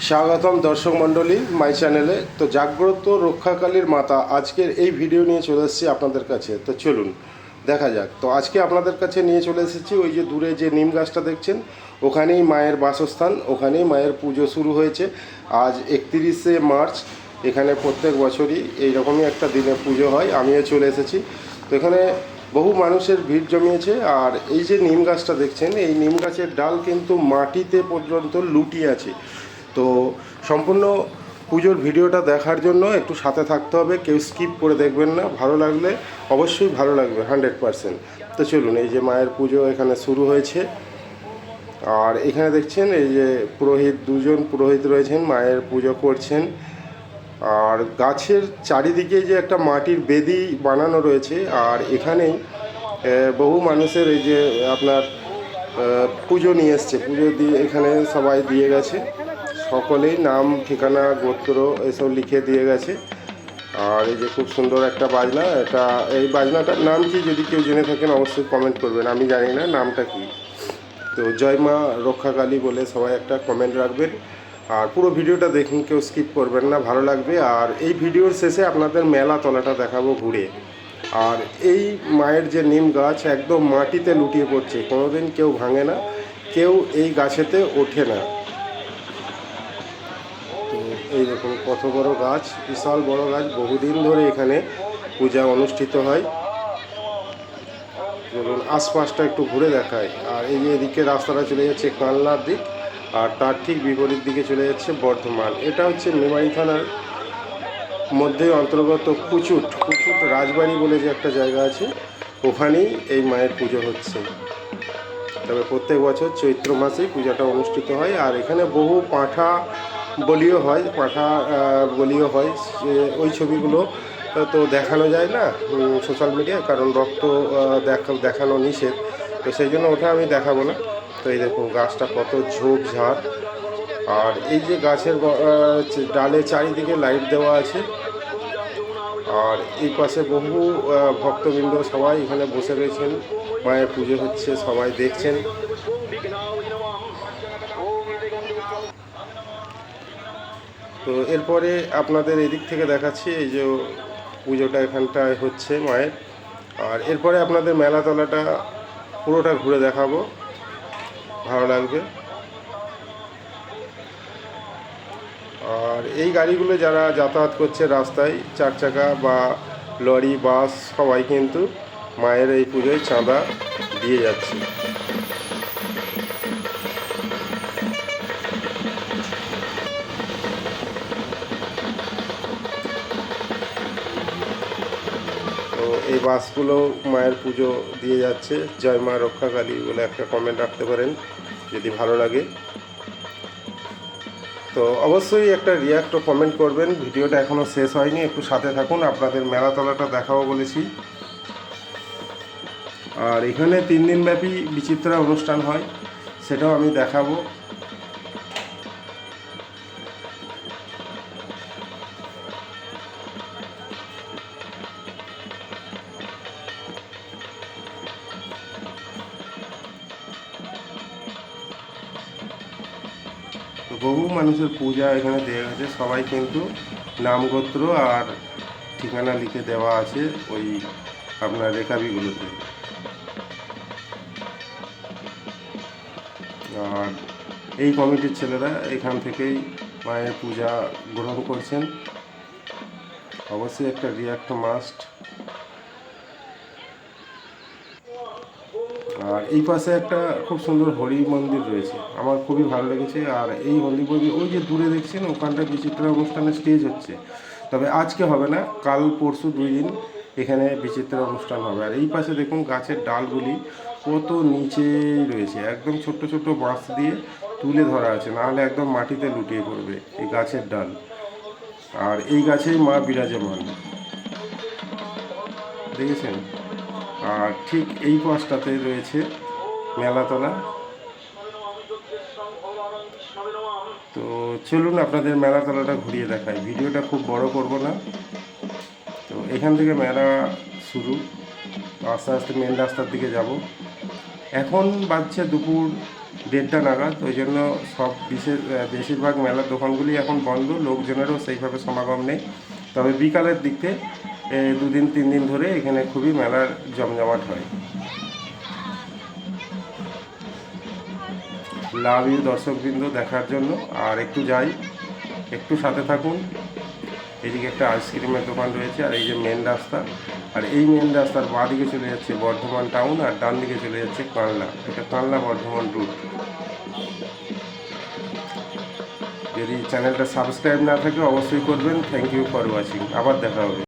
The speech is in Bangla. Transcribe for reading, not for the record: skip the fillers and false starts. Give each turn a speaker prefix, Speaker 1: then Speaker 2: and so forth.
Speaker 1: স্বাগতম দর্শক মণ্ডলী মাই চ্যানেলে। তো জাগ্রত রক্ষাকালীর মাতা আজকের এই ভিডিও নিয়ে চলে এসেছি আপনাদের কাছে। তো চলুন দেখা যাক। তো আজকে আপনাদের কাছে নিয়ে চলে এসেছি ওই যে দূরে যে নিম গাছটা দেখছেন, ওখানেই মায়ের বাসস্থান, ওখানেই মায়ের পুজো শুরু হয়েছে। আজ 31শে মার্চ। এখানে প্রত্যেক বছরই এইরকমই একটা দিনে পুজো হয়। আমিও চলে এসেছি। তো এখানে বহু মানুষের ভিড় জমিয়েছে। আর এই যে নিম গাছটা দেখছেন, এই নিম গাছের ডাল কিন্তু মাটিতে পর্যন্ত লুটিয়ে আছে। তো সম্পূর্ণ পুজোর ভিডিওটা দেখার জন্য একটু সাথে থাকতে হবে, কেউ স্কিপ করে দেখবেন না। ভালো লাগলে অবশ্যই ভালো লাগবে 100%। তো চলুন, এই যে মায়ের পুজো এখানে শুরু হয়েছে। আর এখানে দেখছেন এই যে দুজন পুরোহিত রয়েছেন, মায়ের পুজো করছেন। আর গাছের চারিদিকে যে একটা মাটির বেদি বানানো রয়েছে, আর এখানেই বহু মানুষের এই যে আপনার পুজো নিয়ে এসছে, পুজো দিয়ে এখানে সবাই দিয়ে গেছে। সকলেই নাম, ঠিকানা, গোত্র এসব লিখে দিয়ে গেছে। আর এই যে খুব সুন্দর একটা বাজনা, এই বাজনাটার নাম কি যদি কেউ জেনে থাকেন অবশ্যই কমেন্ট করবেন, আমি জানি না নামটা কি। তো জয় মা রক্ষাকালী বলে সবাই একটা কমেন্ট রাখবেন। আর পুরো ভিডিওটা দেখুন, কেউ স্কিপ করবেন না, ভালো লাগবে। আর এই ভিডিওর শেষে আপনাদের মেলা তলাটা দেখাবো ঘুরে। আর এই মায়ের যে নিম গাছ একদম মাটিতে লুটিয়ে পড়ছে, কোনোদিন কেউ ভাঙে না, কেউ এই গাছেতে ওঠে না। তো এই দেখুন কত বড় গাছ, বিশাল বড় গাছ, বহুদিন ধরে এখানে পূজা অনুষ্ঠিত হয়। চলুন আশপাশটা একটু ঘুরে দেখায়। আর এই যে এদিকে রাস্তাটা চলে যাচ্ছে কানলার দিক, আর তার ঠিক বিপরীত দিকে চলে যাচ্ছে বর্ধমান। এটা হচ্ছে মেমারি থানার মধ্যে অন্তর্গত কুচুট রাজবাড়ি বলে যে একটা জায়গা আছে, ওখানেই এই মায়ের পুজো হচ্ছে। তবে প্রত্যেক বছর চৈত্র মাসেই পূজাটা অনুষ্ঠিত হয়। আর এখানে বহু পাঁঠা বলিও হয় ওই ছবিগুলো তো দেখানো যায় না সোশ্যাল মিডিয়ায়, কারণ রক্ত দেখানো নিষেধ। তো সেই জন্য ওটা আমি দেখাবো না। তো এই দেখুন গাছটা কত ঝোপঝাড়। আর এই যে গাছের ডালে চারিদিকে লাইট দেওয়া আছে। আর এই পাশে বহু ভক্তবৃন্দ সবাই এখানে বসে রয়েছেন, মায়ের পুজো হচ্ছে, সবাই দেখছেন। তো এরপরে আপনাদের এদিক থেকে দেখাচ্ছি এই যে পুজোটা এখানটায় হচ্ছে মায়ের। আর এরপরে আপনাদের মেলাতলাটা পুরোটা ঘুরে দেখাবো, ভালো লাগবে। আর এই গাড়িগুলো যারা যাতায়াত করছে রাস্তায়, 4 চাকা বা লরি, বাস, সবাই কিন্তু মায়ের এই পুজোয় চাঁদা দিয়ে যাচ্ছে। তো এই বাসগুলো মায়ের পুজো দিয়ে যাচ্ছে। জয় মা রক্ষাকালী বলে একটা কমেন্ট রাখতে পারেন যদি ভালো লাগে। তো অবশ্যই একটা রিয়াক্ট ও কমেন্ট করবেন। ভিডিওটা এখনও শেষ হয়নি, একটু সাথে থাকুন, আপনাদের মেলাতলাটা দেখাবো বলেছি। আর এখানে 3 দিন ব্যাপী বিচিত্রা অনুষ্ঠান হয়, সেটাও আমি দেখাবো। তো বহু মানুষের পূজা এখানে দেওয়া গেছে, সবাই কিন্তু নামগোত্র আর ঠিকানা লিখে দেওয়া আছে ওই আপনার রেখাবিগুলোতে। আর এই কমিটির ছেলেরা এখান থেকেই মায়ের পূজা গ্রহণ করছেন। অবশ্যই একটা রিয়াক্ট মাস্ট। আর এই পাশে একটা খুব সুন্দর হরি মন্দির রয়েছে, আমার খুবই ভালো লেগেছে। আর এই হরি মন্দির ওই যে দূরে দেখছেন, ওখানটা বিচিত্রা অনুষ্ঠানের স্টেজ হচ্ছে। তবে আজকে হবে না, কাল পরশু 2 দিন এখানে বিচিত্রা অনুষ্ঠান হবে। আর এই পাশে দেখুন গাছের ডালগুলি কত নিচে রয়েছে, একদম ছোট্ট ছোট্ট বাঁশ দিয়ে তুলে ধরা আছে, নাহলে একদম মাটিতে লুটিয়ে পড়বে এই গাছের ডাল। আর এই গাছেই মা বিরাজমান, দেখেছেন। আর ঠিক এই পাশটাতে রয়েছে মেলাতলা। তো চলুন আপনাদের মেলাতলাটা ঘুরিয়ে দেখাই, ভিডিওটা খুব বড় করব না। তো এখান থেকে মেলা শুরু, আস্তে আস্তে মেন রাস্তার দিকে যাব। এখন বাজছে দুপুর 1:30টা নাগাদ। ওই জন্য সব বেশিরভাগ মেলার দোকানগুলি এখন বন্ধ, লোকজনেরও সেইভাবে সমাগম নেই। তবে বিকালের দিকে 2-3 দিন ধরে এখানে খুবই মেলার জমজমাট হয়। লাভ ইউ দর্শকবৃন্দ দেখার জন্য। আর একটু যাই, একটু সাথে থাকুন। এদিকে একটা আইসক্রিমের দোকান রয়েছে, আর এই যে মেন রাস্তা, আর এই মেন রাস্তার বাঁ দিকে চলে যাচ্ছে বর্ধমান টাউন, আর ডান দিকে চলে যাচ্ছে কানলা। এটা কানলা বর্ধমান রুট। যদি চ্যানেলটা সাবস্ক্রাইব না থাকে অবশ্যই করবেন। Thank you for watching. আবার দেখা হবে।